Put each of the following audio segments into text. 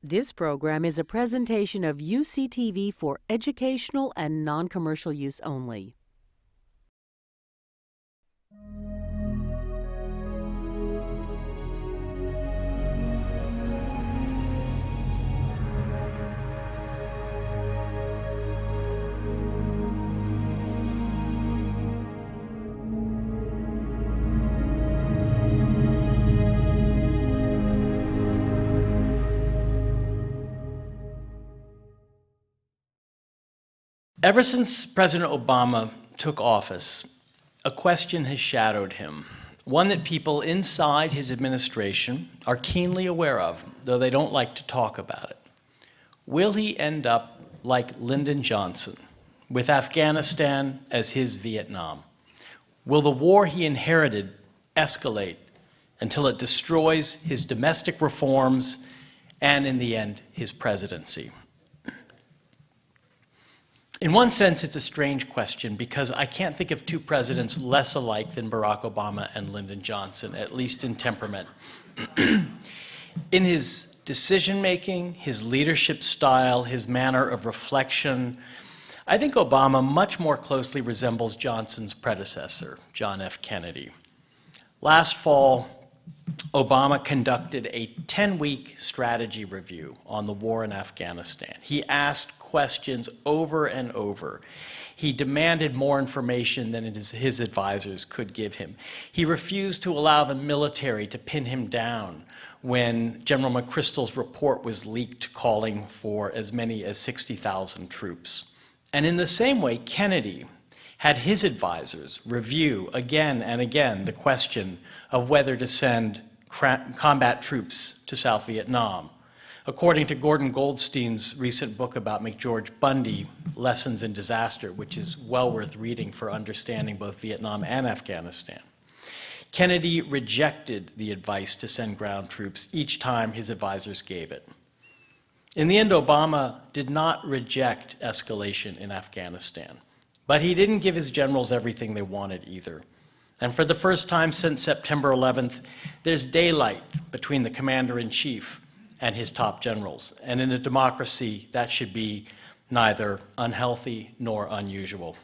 This program is a presentation of UCTV for educational and non-commercial use only. Ever since President Obama took office, a question has shadowed him, one that people inside his administration are keenly aware of, though they don't like to talk about it. Will he end up like Lyndon Johnson, with Afghanistan as his Vietnam? Will the war he inherited escalate until it destroys his domestic reforms and, in the end, his presidency? In one sense, it's a strange question because I can't think of two presidents less alike than Barack Obama and Lyndon Johnson, at least in temperament. In his decision-making, his leadership style, his manner of reflection, I think Obama much more closely resembles Johnson's predecessor, John F. Kennedy. Last fall, Obama conducted a 10-week strategy review on the war in Afghanistan. He asked questions over and over. He demanded more information than his advisors could give him. He refused to allow the military to pin him down when General McChrystal's report was leaked calling for as many as 60,000 troops. And in the same way, Kennedy had his advisors review again and again the question of whether to send combat troops to South Vietnam. According to Gordon Goldstein's recent book about McGeorge Bundy, Lessons in Disaster, which is well worth reading for understanding both Vietnam and Afghanistan, Kennedy rejected the advice to send ground troops each time his advisors gave it. In the end, Obama did not reject escalation in Afghanistan, but he didn't give his generals everything they wanted either. And for the first time since September 11th, there's daylight between the commander-in-chief and his top generals. And in a democracy, that should be neither unhealthy nor unusual.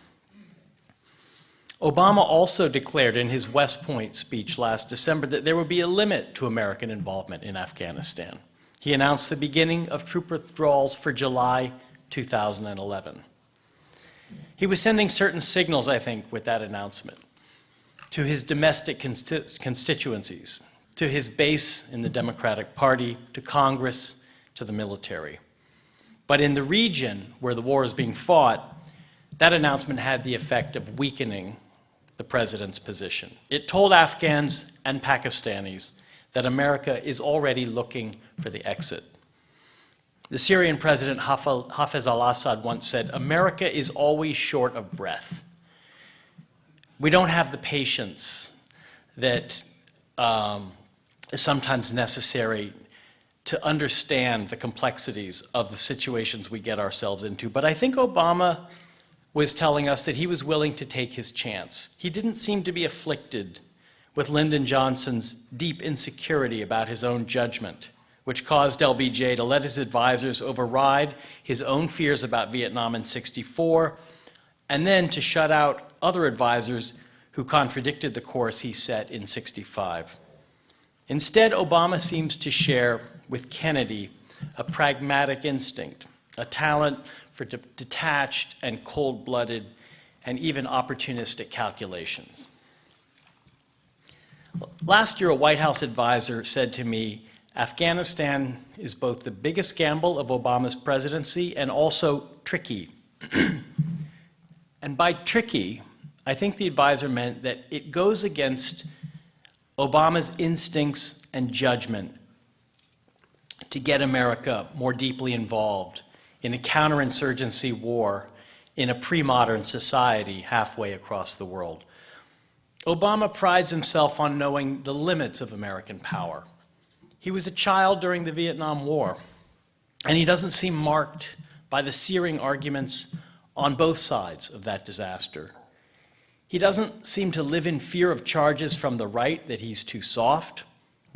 Obama also declared in his West Point speech last December that there would be a limit to American involvement in Afghanistan. He announced the beginning of troop withdrawals for July 2011. He was sending certain signals, I think, with that announcement to his domestic constituencies, to his base in the Democratic Party, to Congress, to the military. But in the region where the war is being fought, that announcement had the effect of weakening the president's position. It told Afghans and Pakistanis that America is already looking for the exit. The Syrian president Hafez al-Assad once said, "America is always short of breath." We don't have the patience that is sometimes necessary to understand the complexities of the situations we get ourselves into. But I think Obama was telling us that he was willing to take his chance. He didn't seem to be afflicted with Lyndon Johnson's deep insecurity about his own judgment, which caused LBJ to let his advisors override his own fears about Vietnam in '64, and then to shut out other advisors who contradicted the course he set in '65. Instead, Obama seems to share with Kennedy a pragmatic instinct, a talent for detached and cold-blooded and even opportunistic calculations. Last year, a White House advisor said to me, "Afghanistan is both the biggest gamble of Obama's presidency and also tricky." And by tricky, I think the advisor meant that it goes against Obama's instincts and judgment to get America more deeply involved in a counterinsurgency war in a pre-modern society halfway across the world. Obama prides himself on knowing the limits of American power. He was a child during the Vietnam War, and he doesn't seem marked by the searing arguments on both sides of that disaster. He doesn't seem to live in fear of charges from the right that he's too soft,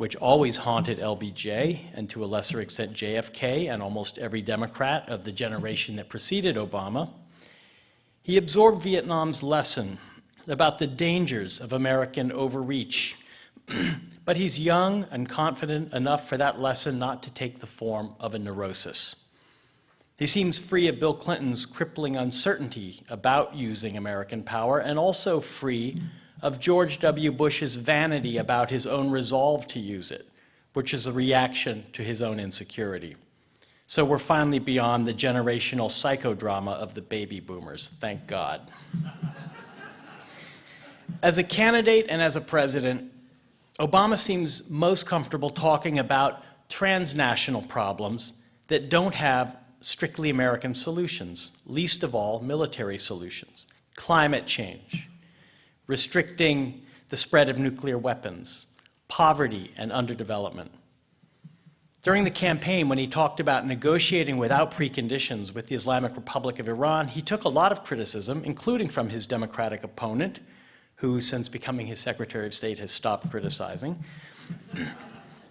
which always haunted LBJ and to a lesser extent JFK and almost every Democrat of the generation that preceded Obama, he absorbed Vietnam's lesson about the dangers of American overreach. But he's young and confident enough for that lesson not to take the form of a neurosis. He seems free of Bill Clinton's crippling uncertainty about using American power, and also free of George W. Bush's vanity about his own resolve to use it, which is a reaction to his own insecurity. So we're finally beyond the generational psychodrama of the baby boomers, thank God. As a candidate and as a president, Obama seems most comfortable talking about transnational problems that don't have strictly American solutions, least of all military solutions. Climate change, restricting the spread of nuclear weapons, poverty and underdevelopment. During the campaign, when he talked about negotiating without preconditions with the Islamic Republic of Iran, he took a lot of criticism, including from his Democratic opponent, who, since becoming his Secretary of State, has stopped criticizing.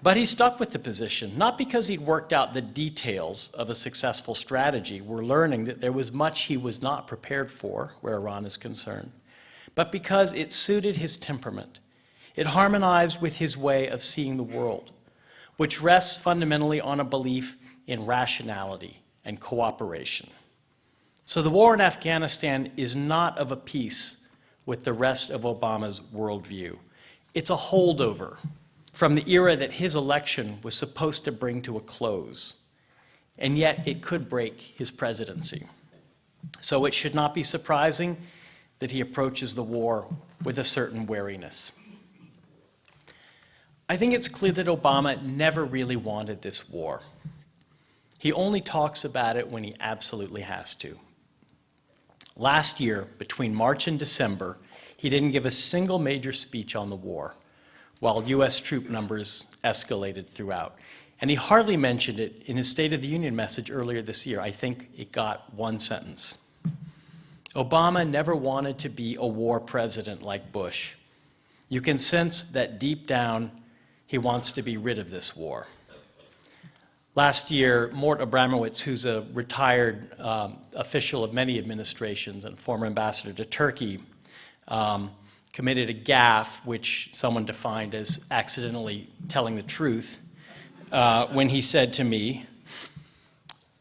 But he stuck with the position, not because he'd worked out the details of a successful strategy. We're learning that there was much he was not prepared for where Iran is concerned, but because it suited his temperament. It harmonized with his way of seeing the world, which rests fundamentally on a belief in rationality and cooperation. So the war in Afghanistan is not of a piece with the rest of Obama's worldview. It's a holdover from the era that his election was supposed to bring to a close, and yet it could break his presidency. So it should not be surprising that he approaches the war with a certain wariness. I think it's clear that Obama never really wanted this war. He only talks about it when he absolutely has to. Last year, between March and December, he didn't give a single major speech on the war, while US troop numbers escalated throughout. And he hardly mentioned it in his State of the Union message earlier this year. I think it got one sentence. Obama never wanted to be a war president like Bush. You can sense that deep down, he wants to be rid of this war. Last year, Mort Abramowitz, who's a retired official of many administrations and former ambassador to Turkey, committed a gaffe, which someone defined as accidentally telling the truth, when he said to me,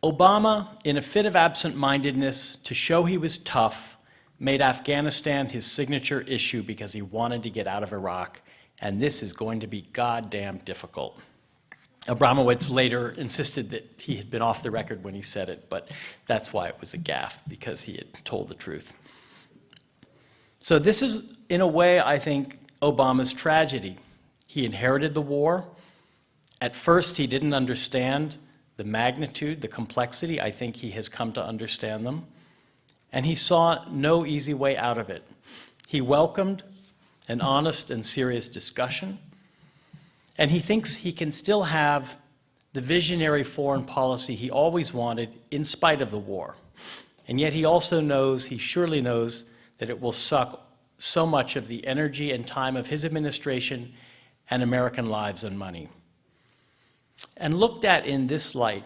Obama, in a fit of absent-mindedness to show he was tough, made Afghanistan his signature issue because he wanted to get out of Iraq, and this is going to be goddamn difficult. Abramowitz later insisted that he had been off the record when he said it, but that's why it was a gaffe, because he had told the truth. So this is, in a way, I think, Obama's tragedy. He inherited the war. At first, he didn't understand the magnitude, the complexity. I think he has come to understand them. And he saw no easy way out of it. He welcomed an honest and serious discussion. And he thinks he can still have the visionary foreign policy he always wanted in spite of the war. And yet he also knows, he surely knows, that it will suck so much of the energy and time of his administration and American lives and money. And looked at in this light,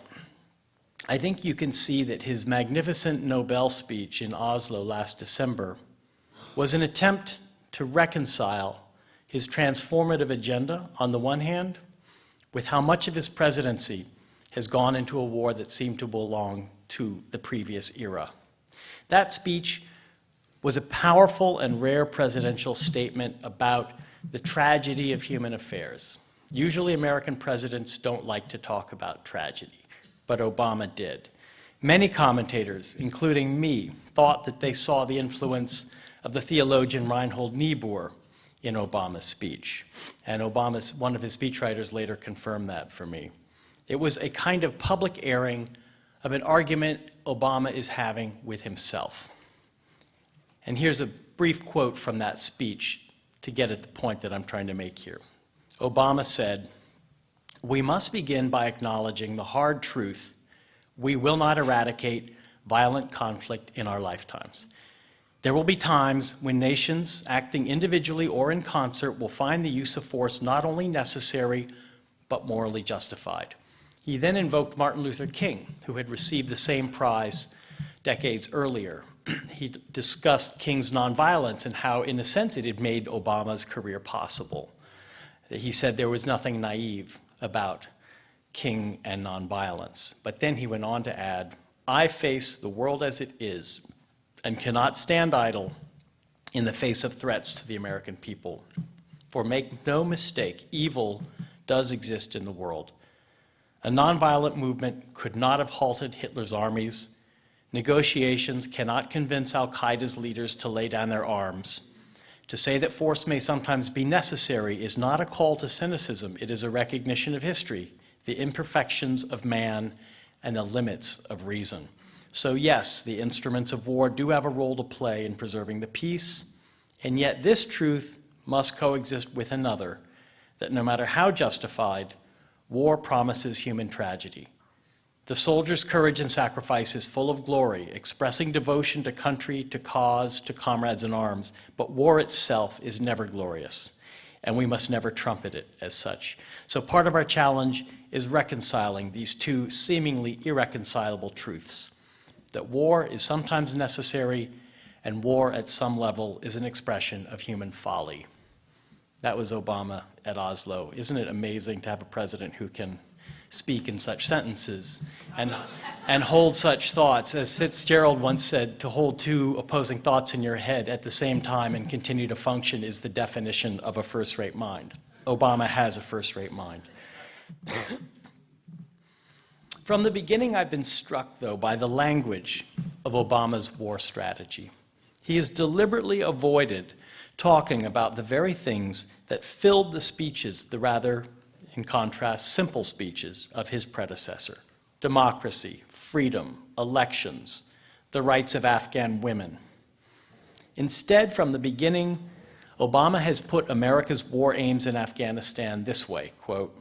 I think you can see that his magnificent Nobel speech in Oslo last December was an attempt to reconcile his transformative agenda on the one hand with how much of his presidency has gone into a war that seemed to belong to the previous era. That speech was a powerful and rare presidential statement about the tragedy of human affairs. Usually American presidents don't like to talk about tragedy, but Obama did. Many commentators, including me, thought that they saw the influence of the theologian Reinhold Niebuhr in Obama's speech. And one of his speechwriters later confirmed that for me. It was a kind of public airing of an argument Obama is having with himself. And here's a brief quote from that speech to get at the point that I'm trying to make here. Obama said, "We must begin by acknowledging the hard truth: we will not eradicate violent conflict in our lifetimes. There will be times when nations, acting individually or in concert, will find the use of force not only necessary, but morally justified. He then invoked Martin Luther King, who had received the same prize decades earlier. He discussed King's nonviolence and how, in a sense, it had made Obama's career possible. He said there was nothing naive about King and nonviolence. But then he went on to add, I face the world as it is and cannot stand idle in the face of threats to the American people. For make no mistake, evil does exist in the world. A nonviolent movement could not have halted Hitler's armies. Negotiations cannot convince al-Qaeda's leaders to lay down their arms. To say that force may sometimes be necessary is not a call to cynicism. It is a recognition of history, the imperfections of man, and the limits of reason. So yes, the instruments of war do have a role to play in preserving the peace, and yet this truth must coexist with another, that no matter how justified, war promises human tragedy. The soldier's courage and sacrifice is full of glory, expressing devotion to country, to cause, to comrades in arms, but war itself is never glorious, and we must never trumpet it as such. So part of our challenge is reconciling these two seemingly irreconcilable truths, that war is sometimes necessary, and war at some level is an expression of human folly. That was Obama at Oslo. Isn't it amazing to have a president who can speak in such sentences and hold such thoughts? As Fitzgerald once said, to hold two opposing thoughts in your head at the same time and continue to function is the definition of a first-rate mind. Obama has a first-rate mind. From the beginning, I've been struck, though, by the language of Obama's war strategy. He has deliberately avoided talking about the very things that filled the speeches, the rather, in contrast, simple speeches of his predecessor: democracy, freedom, elections, the rights of Afghan women. Instead, from the beginning, Obama has put America's war aims in Afghanistan this way, quote,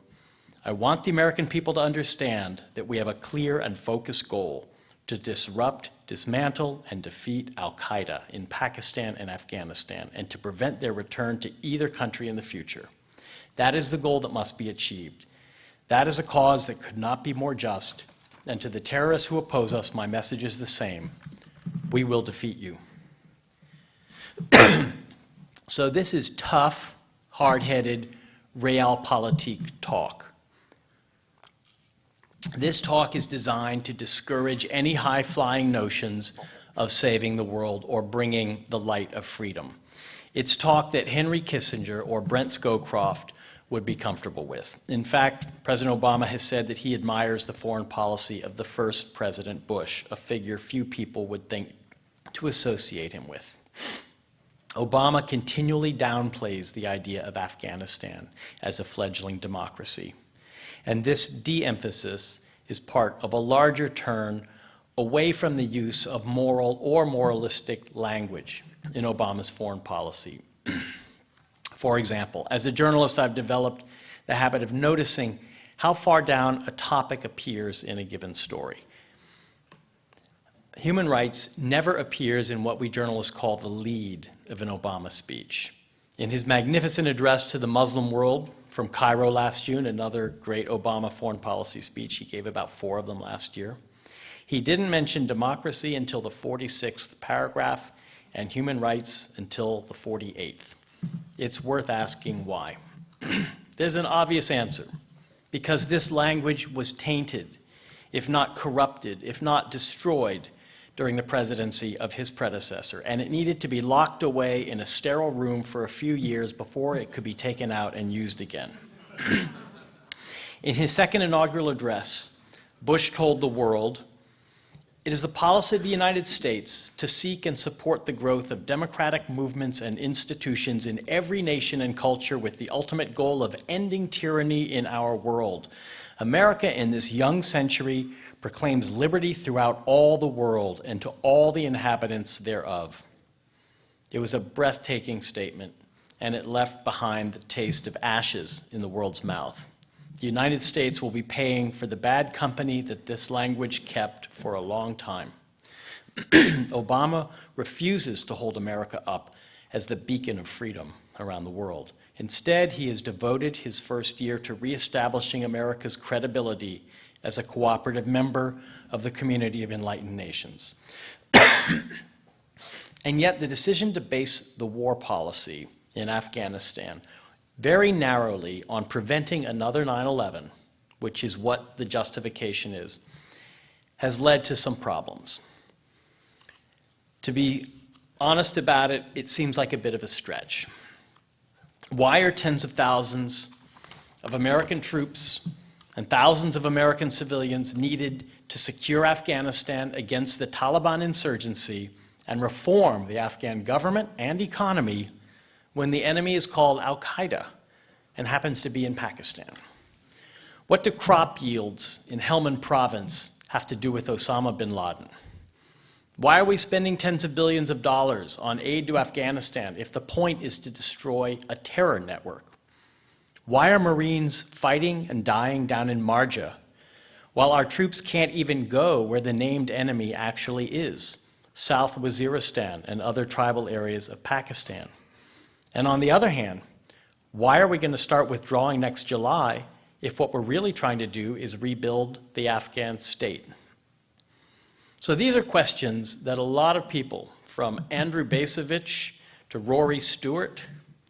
I want the American people to understand that we have a clear and focused goal to disrupt, dismantle, and defeat al-Qaeda in Pakistan and Afghanistan, and to prevent their return to either country in the future. That is the goal that must be achieved. That is a cause that could not be more just, and to the terrorists who oppose us, my message is the same. We will defeat you. So this is tough, hard-headed, realpolitik talk. This talk is designed to discourage any high-flying notions of saving the world or bringing the light of freedom. It's talk that Henry Kissinger or Brent Scowcroft would be comfortable with. In fact, President Obama has said that he admires the foreign policy of the first President Bush, a figure few people would think to associate him with. Obama continually downplays the idea of Afghanistan as a fledgling democracy. And this de-emphasis is part of a larger turn away from the use of moral or moralistic language in Obama's foreign policy. For example, as a journalist, I've developed the habit of noticing how far down a topic appears in a given story. Human rights never appears in what we journalists call the lead of an Obama speech. In his magnificent address to the Muslim world from Cairo last June, another great Obama foreign policy speech, he gave about 4 of them last year, he didn't mention democracy until the 46th paragraph and human rights until the 48th. It's worth asking why. There's an obvious answer. Because this language was tainted, if not corrupted, if not destroyed, during the presidency of his predecessor, and it needed to be locked away in a sterile room for a few years before it could be taken out and used again. In his second inaugural address, Bush told the world, "It is the policy of the United States to seek and support the growth of democratic movements and institutions in every nation and culture with the ultimate goal of ending tyranny in our world. America in this young century proclaims liberty throughout all the world and to all the inhabitants thereof." It was a breathtaking statement, and it left behind the taste of ashes in the world's mouth. The United States will be paying for the bad company that this language kept for a long time. Obama refuses to hold America up as the beacon of freedom around the world. Instead, he has devoted his first year to reestablishing America's credibility as a cooperative member of the community of enlightened nations. And yet, the decision to base the war policy in Afghanistan very narrowly on preventing another 9/11, which is what the justification is, has led to some problems. To be honest about it, it seems like a bit of a stretch. Why are tens of thousands of American troops and thousands of American civilians needed to secure Afghanistan against the Taliban insurgency and reform the Afghan government and economy when the enemy is called Al-Qaeda and happens to be in Pakistan? What do crop yields in Helmand province have to do with Osama bin Laden? Why are we spending tens of billions of dollars on aid to Afghanistan if the point is to destroy a terror network? Why are Marines fighting and dying down in Marja while our troops can't even go where the named enemy actually is, South Waziristan and other tribal areas of Pakistan? And on the other hand, why are we going to start withdrawing next July if what we're really trying to do is rebuild the Afghan state? So these are questions that a lot of people, from Andrew Basovich to Rory Stewart,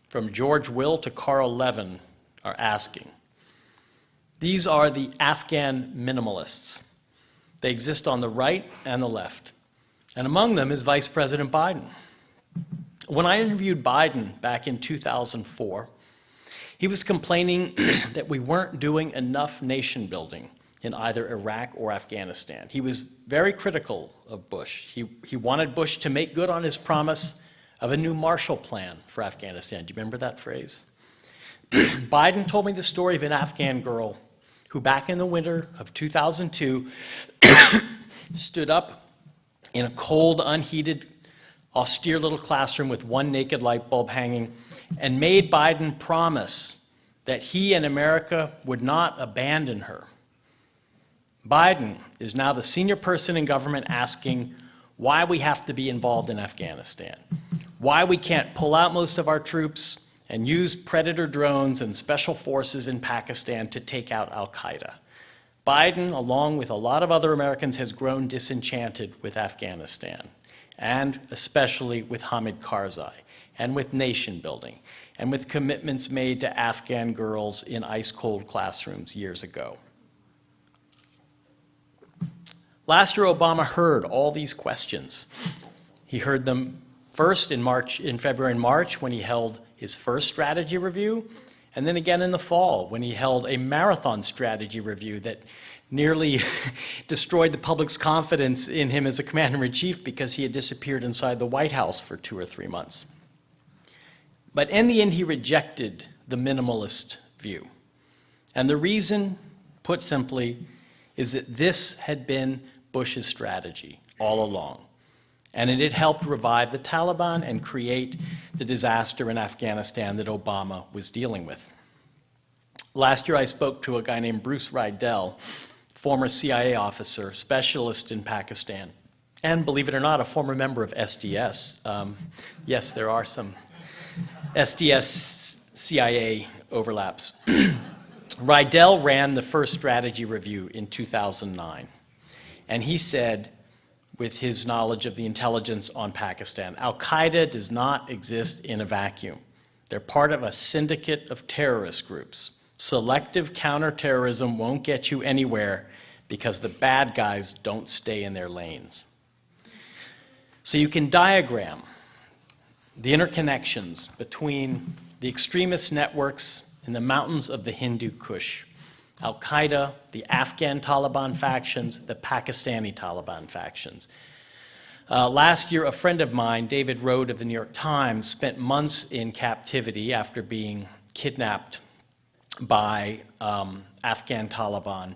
from George Will to Carl Levin, are asking. These are the Afghan minimalists. They exist on the right and the left. And among them is Vice President Biden. When I interviewed Biden back in 2004, he was complaining that we weren't doing enough nation building in either Iraq or Afghanistan. He was very critical of Bush. He wanted Bush to make good on his promise of a new Marshall Plan for Afghanistan. Do you remember that phrase? Biden told me the story of an Afghan girl who back in the winter of 2002 stood up in a cold, unheated, austere little classroom with one naked light bulb hanging and made Biden promise that he and America would not abandon her. Biden is now the senior person in government asking why we have to be involved in Afghanistan, why we can't pull out most of our troops and use Predator drones and special forces in Pakistan to take out Al-Qaeda. Biden, along with a lot of other Americans, has grown disenchanted with Afghanistan, and especially with Hamid Karzai, and with nation building, and with commitments made to Afghan girls in ice-cold classrooms years ago. Last year, Obama heard all these questions. He heard them first in February and March when he held his first strategy review, and then again in the fall when he held a marathon strategy review that nearly destroyed the public's confidence in him as a commander-in-chief because he had disappeared inside the White House for 2 or 3 months. But in the end, he rejected the minimalist view. And the reason, put simply, is that this had been Bush's strategy all along. And it had helped revive the Taliban and create the disaster in Afghanistan that Obama was dealing with. Last year, I spoke to a guy named Bruce Rydell, former CIA officer, specialist in Pakistan, and believe it or not, a former member of SDS. Yes, there are some SDS-CIA overlaps. Rydell ran the first strategy review in 2009, and he said, with his knowledge of the intelligence on Pakistan, Al-Qaeda does not exist in a vacuum. They're part of a syndicate of terrorist groups. Selective counterterrorism won't get you anywhere because the bad guys don't stay in their lanes. So you can diagram the interconnections between the extremist networks in the mountains of the Hindu Kush, Al-Qaeda, the Afghan Taliban factions, the Pakistani Taliban factions. Last year, a friend of mine, David Rode of the New York Times, spent months in captivity after being kidnapped by Afghan Taliban.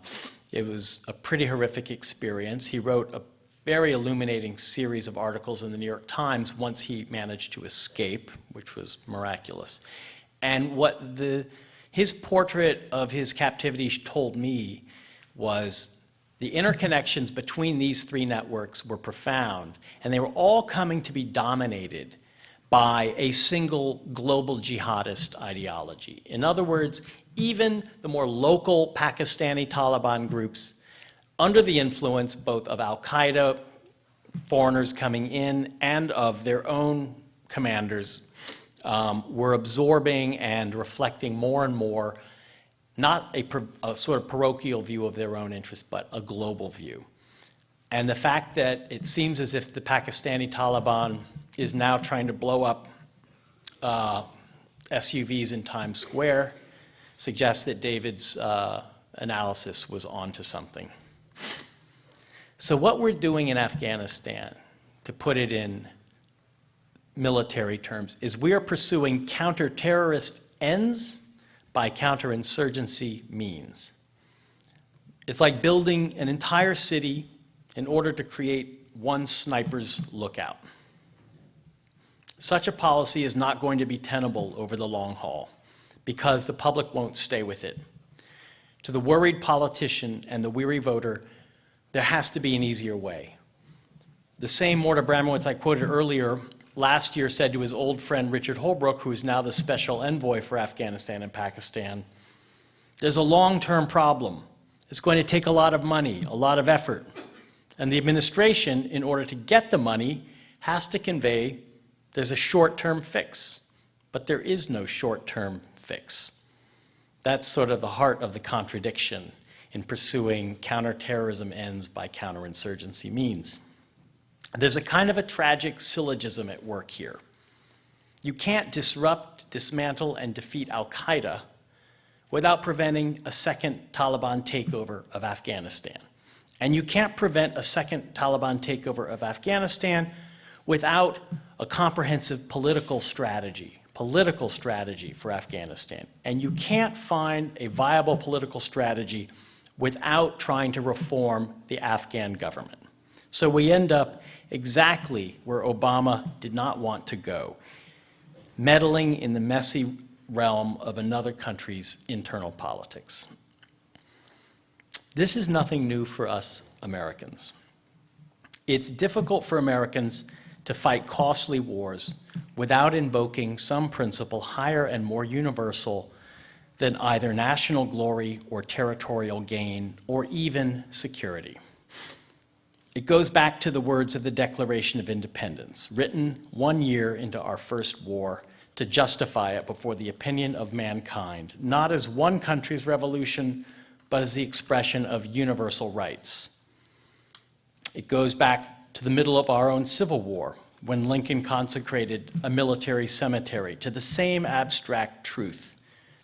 It was a pretty horrific experience. He wrote a very illuminating series of articles in the New York Times once he managed to escape, which was miraculous. And what his portrait of his captivity told me was The interconnections between these three networks were profound, and they were all coming to be dominated by a single global jihadist ideology. In other words, even the more local Pakistani Taliban groups, under the influence both of al-Qaeda, foreigners coming in, and of their own commanders, were absorbing and reflecting more and more not a sort of parochial view of their own interests, but a global view. And the fact that it seems as if the Pakistani Taliban is now trying to blow up SUVs in Times Square suggests that David's analysis was onto something. So what we're doing in Afghanistan, to put it in military terms, is we are pursuing counter-terrorist ends by counterinsurgency means. It's like building an entire city in order to create one sniper's lookout. Such a policy is not going to be tenable over the long haul because the public won't stay with it. To the worried politician and the weary voter, there has to be an easier way. The same Morta Bramowitz I quoted earlier last year said to his old friend Richard Holbrooke, who is now the special envoy for Afghanistan and Pakistan, there's a long-term problem. It's going to take a lot of money, a lot of effort. And the administration, in order to get the money, has to convey there's a short-term fix. But there is no short-term fix. That's sort of the heart of the contradiction in pursuing counterterrorism ends by counterinsurgency means. There's a kind of a tragic syllogism at work here. You can't disrupt, dismantle, and defeat al-Qaeda without preventing a second Taliban takeover of Afghanistan. And you can't prevent a second Taliban takeover of Afghanistan without a comprehensive political strategy for Afghanistan. And you can't find a viable political strategy without trying to reform the Afghan government. So we end up exactly where Obama did not want to go, meddling in the messy realm of another country's internal politics. This is nothing new for us Americans. It's difficult for Americans to fight costly wars without invoking some principle higher and more universal than either national glory or territorial gain or even security. It goes back to the words of the Declaration of Independence, written 1 year into our first war to justify it before the opinion of mankind, not as one country's revolution, but as the expression of universal rights. It goes back to the middle of our own Civil War, when Lincoln consecrated a military cemetery to the same abstract truth,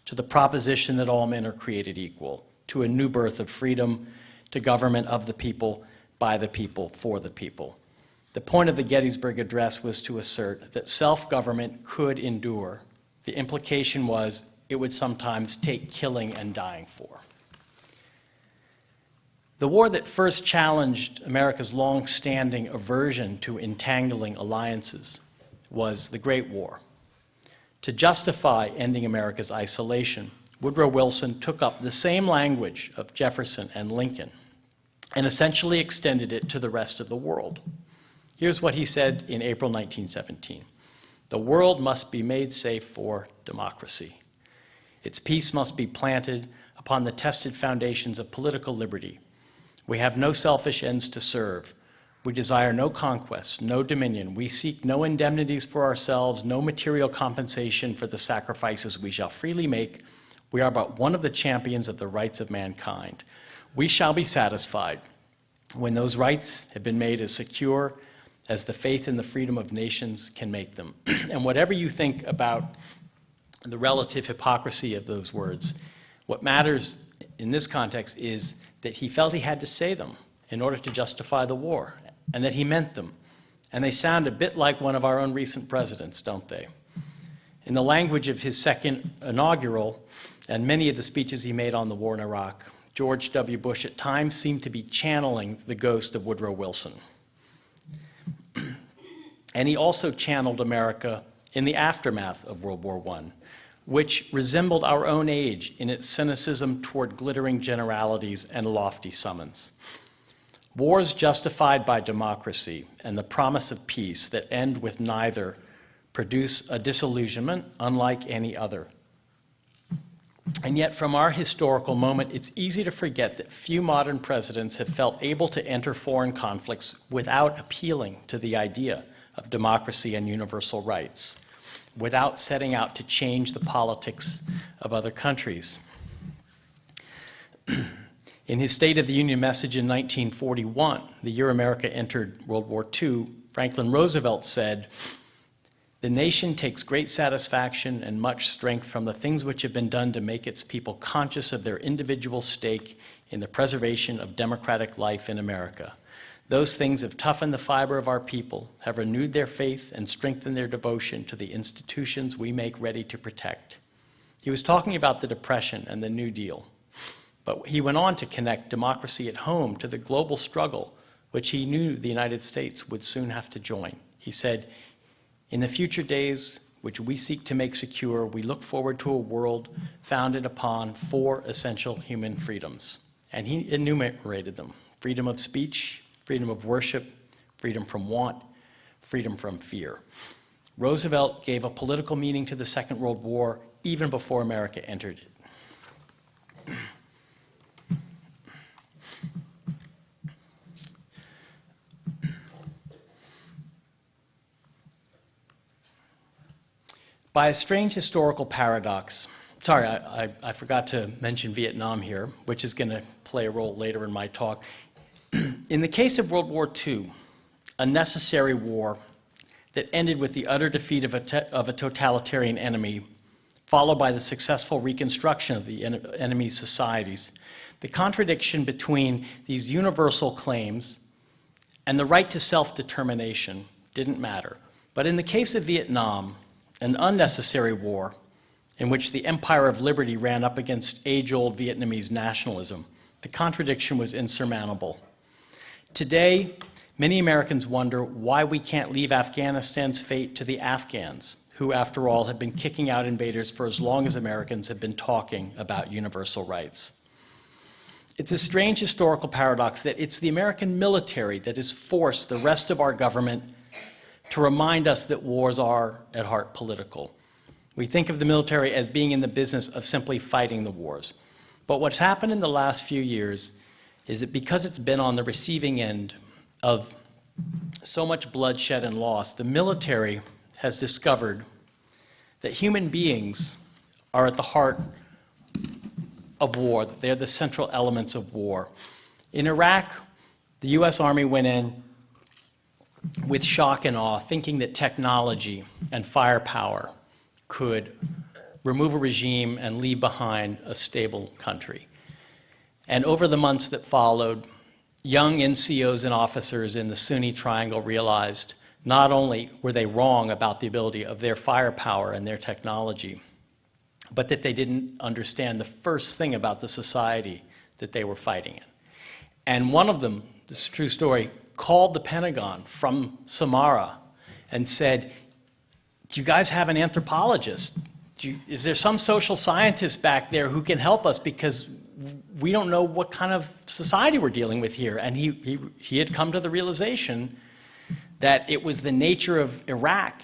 to the proposition that all men are created equal, to a new birth of freedom, to government of the people, by the people, for the people. The point of the Gettysburg Address was to assert that self-government could endure. The implication was it would sometimes take killing and dying for. The war that first challenged America's long-standing aversion to entangling alliances was the Great War. To justify ending America's isolation, Woodrow Wilson took up the same language of Jefferson and Lincoln and essentially extended it to the rest of the world. Here's what he said in April 1917. The world must be made safe for democracy. Its peace must be planted upon the tested foundations of political liberty. We have no selfish ends to serve. We desire no conquest, no dominion. We seek no indemnities for ourselves, no material compensation for the sacrifices we shall freely make. We are but one of the champions of the rights of mankind. We shall be satisfied when those rights have been made as secure as the faith and the freedom of nations can make them. And whatever you think about the relative hypocrisy of those words, what matters in this context is that he felt he had to say them in order to justify the war, and that he meant them. And they sound a bit like one of our own recent presidents, don't they? In the language of his second inaugural and many of the speeches he made on the war in Iraq, George W. Bush at times seemed to be channeling the ghost of Woodrow Wilson. And he also channeled America in the aftermath of World War I, which resembled our own age in its cynicism toward glittering generalities and lofty summons. Wars justified by democracy and the promise of peace that end with neither produce a disillusionment unlike any other. And yet, from our historical moment, it's easy to forget that few modern presidents have felt able to enter foreign conflicts without appealing to the idea of democracy and universal rights, without setting out to change the politics of other countries. In his State of the Union message in 1941, the year America entered World War II, Franklin Roosevelt said, "The nation takes great satisfaction and much strength from the things which have been done to make its people conscious of their individual stake in the preservation of democratic life in America. Those things have toughened the fiber of our people, have renewed their faith, and strengthened their devotion to the institutions we make ready to protect." He was talking about the Depression and the New Deal, but he went on to connect democracy at home to the global struggle, which he knew the United States would soon have to join. He said, "In the future days, which we seek to make secure, we look forward to a world founded upon 4 essential human freedoms." And he enumerated them: freedom of speech, freedom of worship, freedom from want, freedom from fear. Roosevelt gave a political meaning to the Second World War even before America entered it. By a strange historical paradox, sorry, I forgot to mention Vietnam here, which is going to play a role later in my talk. In the case of World War II, a necessary war that ended with the utter defeat of a totalitarian enemy, followed by the successful reconstruction of the enemy's societies, the contradiction between these universal claims and the right to self-determination didn't matter. But in the case of Vietnam, an unnecessary war in which the Empire of Liberty ran up against age-old Vietnamese nationalism, the contradiction was insurmountable. Today, many Americans wonder why we can't leave Afghanistan's fate to the Afghans, who, after all, have been kicking out invaders for as long as Americans have been talking about universal rights. It's a strange historical paradox that it's the American military that has forced the rest of our government to remind us that wars are, at heart, political. We think of the military as being in the business of simply fighting the wars. But what's happened in the last few years is that because it's been on the receiving end of so much bloodshed and loss, the military has discovered that human beings are at the heart of war, that they're the central elements of war. In Iraq, the US Army went in with shock and awe, thinking that technology and firepower could remove a regime and leave behind a stable country. And over the months that followed, young NCOs and officers in the Sunni Triangle realized not only were they wrong about the ability of their firepower and their technology, but that they didn't understand the first thing about the society that they were fighting in. And one of them, this is a true story, called the Pentagon from Samara and said, "Do you guys have an anthropologist? Is there some social scientist back there who can help us, because we don't know what kind of society we're dealing with here?" And he had come to the realization that it was the nature of Iraq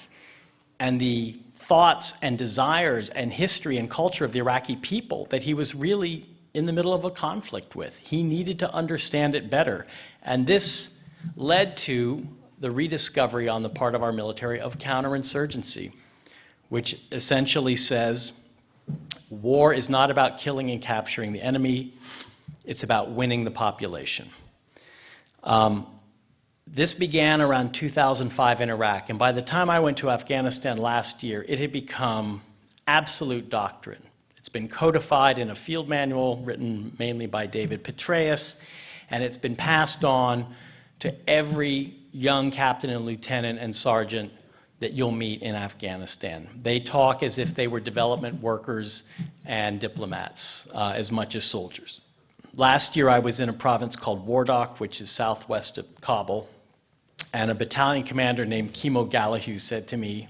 and the thoughts and desires and history and culture of the Iraqi people that he was really in the middle of a conflict with. He needed to understand it better. And this led to the rediscovery on the part of our military of counterinsurgency, which essentially says war is not about killing and capturing the enemy, it's about winning the population. This began around 2005 in Iraq, and by the time I went to Afghanistan last year, it had become absolute doctrine. It's been codified in a field manual written mainly by David Petraeus, and it's been passed on to every young captain and lieutenant and sergeant that you'll meet in Afghanistan. They talk as if they were development workers and diplomats, as much as soldiers. Last year I was in a province called Wardak, which is southwest of Kabul, and a battalion commander named Kimo Gallahue said to me,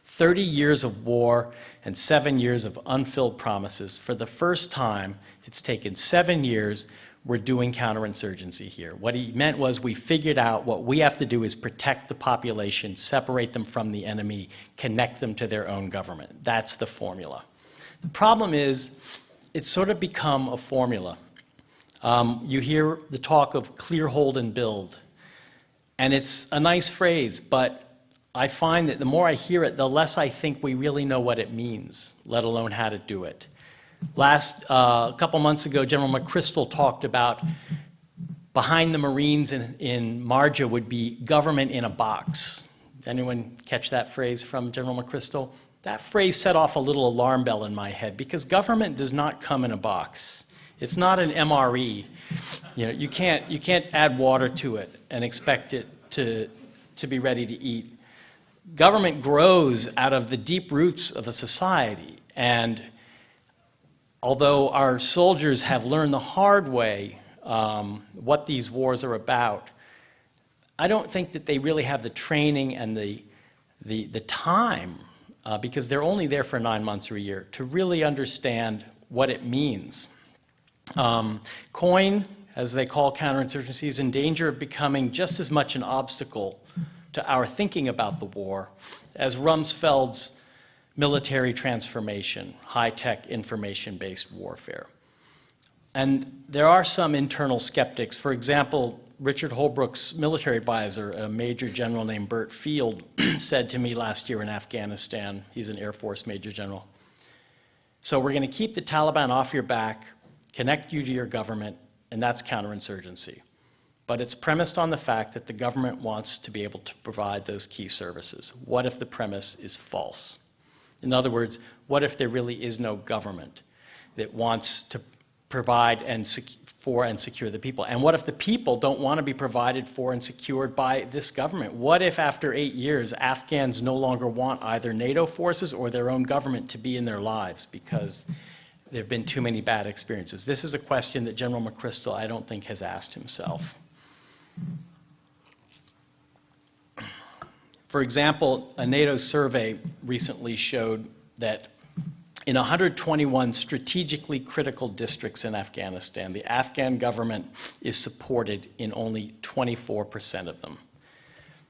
30 years of war and 7 years of unfilled promises. For the first time, it's taken 7 years we're doing counterinsurgency here. What he meant was we figured out what we have to do is protect the population, separate them from the enemy, connect them to their own government. That's the formula. The problem is it's sort of become a formula. You hear the talk of clear, hold, and build. And it's a nice phrase, but I find that the more I hear it, the less I think we really know what it means, let alone how to do it. A couple months ago, General McChrystal talked about behind the Marines in Marja would be government in a box. Anyone catch that phrase from General McChrystal? That phrase set off a little alarm bell in my head because government does not come in a box. It's not an MRE. You know, you can't add water to it and expect it to be ready to eat. Government grows out of the deep roots of a society, and although our soldiers have learned the hard way what these wars are about, I don't think that they really have the training and the time, because they're only there for 9 months or a year, to really understand what it means. COIN, as they call counterinsurgency, is in danger of becoming just as much an obstacle to our thinking about the war as Rumsfeld's military transformation, high-tech information-based warfare. And there are some internal skeptics. For example, Richard Holbrooke's military advisor, a major general named Burt Field, said to me last year in Afghanistan, he's an Air Force major general, so we're going to keep the Taliban off your back, connect you to your government, and that's counterinsurgency. But it's premised on the fact that the government wants to be able to provide those key services. What if the premise is false? In other words, what if there really is no government that wants to provide for and secure the people? And what if the people don't want to be provided for and secured by this government? What if after 8 years, Afghans no longer want either NATO forces or their own government to be in their lives because there have been too many bad experiences? This is a question that General McChrystal, I don't think, has asked himself. For example, a NATO survey recently showed that in 121 strategically critical districts in Afghanistan, the Afghan government is supported in only 24% of them.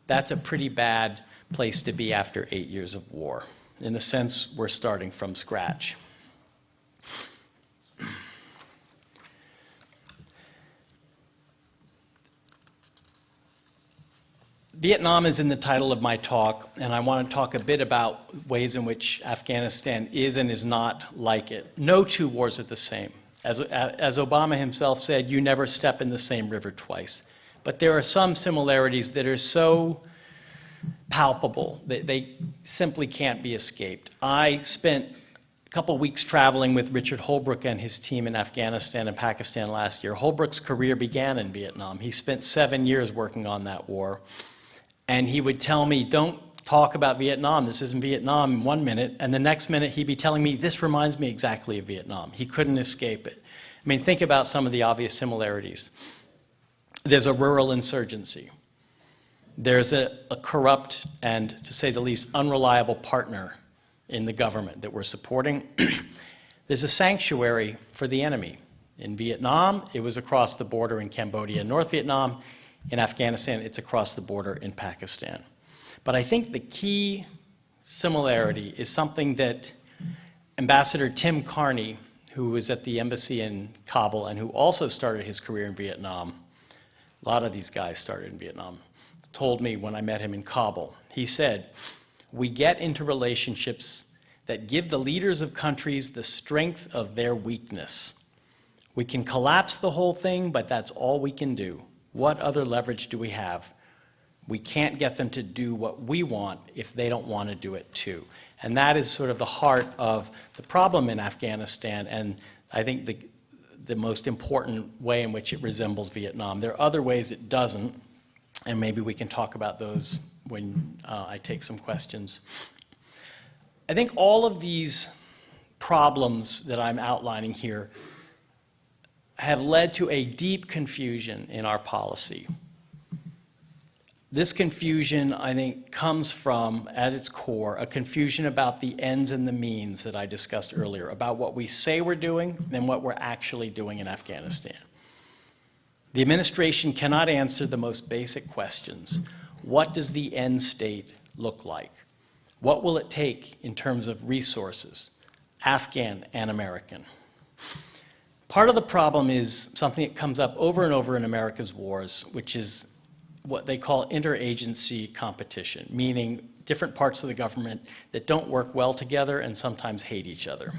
That's a pretty bad place to be after 8 years of war. In a sense, we're starting from scratch. Vietnam is in the title of my talk, and I want to talk a bit about ways in which Afghanistan is and is not like it. No two wars are the same. As Obama himself said, you never step in the same river twice. But there are some similarities that are so palpable that they simply can't be escaped. I spent a couple weeks traveling with Richard Holbrooke and his team in Afghanistan and Pakistan last year. Holbrooke's career began in Vietnam. He spent 7 years working on that war. And he would tell me, don't talk about Vietnam. This isn't Vietnam in 1 minute. And the next minute, he'd be telling me, this reminds me exactly of Vietnam. He couldn't escape it. I mean, think about some of the obvious similarities. There's a rural insurgency. There's a corrupt and, to say the least, unreliable partner in the government that we're supporting. There's a sanctuary for the enemy. In Vietnam, it was across the border in Cambodia and North Vietnam. In Afghanistan, it's across the border in Pakistan. But I think the key similarity is something that Ambassador Tim Carney, who was at the embassy in Kabul and who also started his career in Vietnam, a lot of these guys started in Vietnam, told me when I met him in Kabul. He said, we get into relationships that give the leaders of countries the strength of their weakness. We can collapse the whole thing, but that's all we can do. What other leverage do we have? We can't get them to do what we want if they don't want to do it too. And that is sort of the heart of the problem in Afghanistan, and I think the most important way in which it resembles Vietnam. There are other ways it doesn't, and maybe we can talk about those when I take some questions. I think all of these problems that I'm outlining here have led to a deep confusion in our policy. This confusion, I think, comes from, at its core, a confusion about the ends and the means that I discussed earlier, about what we say we're doing and what we're actually doing in Afghanistan. The administration cannot answer the most basic questions. What does the end state look like? What will it take in terms of resources, Afghan and American? Part of the problem is something that comes up over and over in America's wars, which is what they call interagency competition, meaning different parts of the government that don't work well together and sometimes hate each other.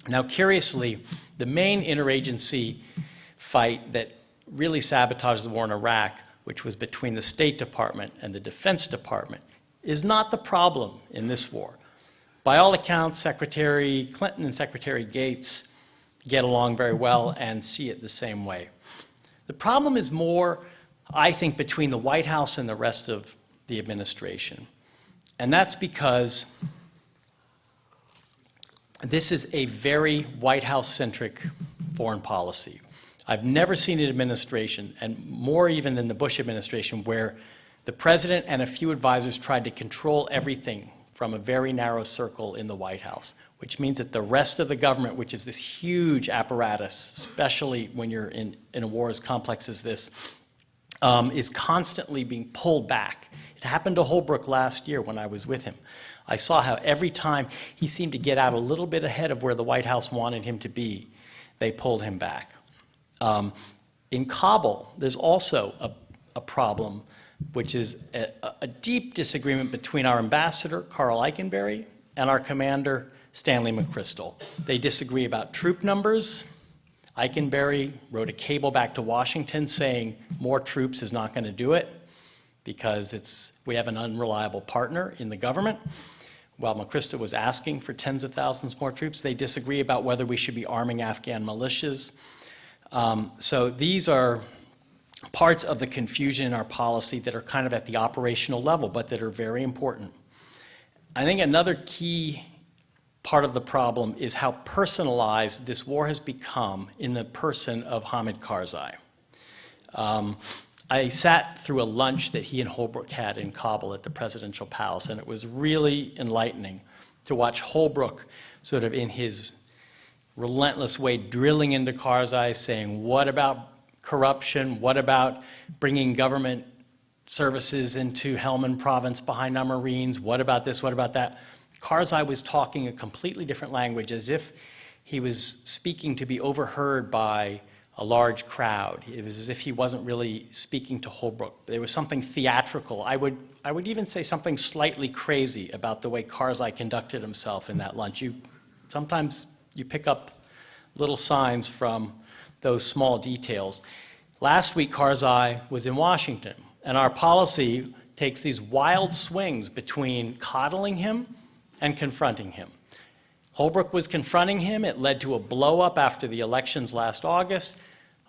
Now, curiously, the main interagency fight that really sabotaged the war in Iraq, which was between the State Department and the Defense Department, is not the problem in this war. By all accounts, Secretary Clinton and Secretary Gates get along very well and see it the same way. The problem is more, I think, between the White House and the rest of the administration. And that's because this is a very White House-centric foreign policy. I've never seen an administration, and more even than the Bush administration, where the president and a few advisors tried to control everything from a very narrow circle in the White House, which means that the rest of the government, which is this huge apparatus, especially when you're in a war as complex as this, is constantly being pulled back. It happened to Holbrooke last year when I was with him. I saw how every time he seemed to get out a little bit ahead of where the White House wanted him to be, they pulled him back. In Kabul, there's also a problem, which is a deep disagreement between our ambassador, Carl Eikenberry, and our commander, Stanley McChrystal. They disagree about troop numbers. Eikenberry wrote a cable back to Washington saying more troops is not going to do it because we have an unreliable partner in the government. While McChrystal was asking for tens of thousands more troops, they disagree about whether we should be arming Afghan militias. So these are parts of the confusion in our policy that are kind of at the operational level, but that are very important. I think another key part of the problem is how personalized this war has become in the person of Hamid Karzai. I sat through a lunch that he and Holbrooke had in Kabul at the presidential palace, and it was really enlightening to watch Holbrooke sort of in his relentless way drilling into Karzai, saying, what about corruption? What about bringing government services into Helmand province behind our Marines? What about this? What about that? Karzai was talking a completely different language, as if he was speaking to be overheard by a large crowd. It was as if he wasn't really speaking to Holbrooke. There was something theatrical. I would even say something slightly crazy about the way Karzai conducted himself in that lunch. Sometimes you pick up little signs from those small details. Last week, Karzai was in Washington, and our policy takes these wild swings between coddling him and confronting him. Holbrooke was confronting him. It led to a blow-up after the elections last August.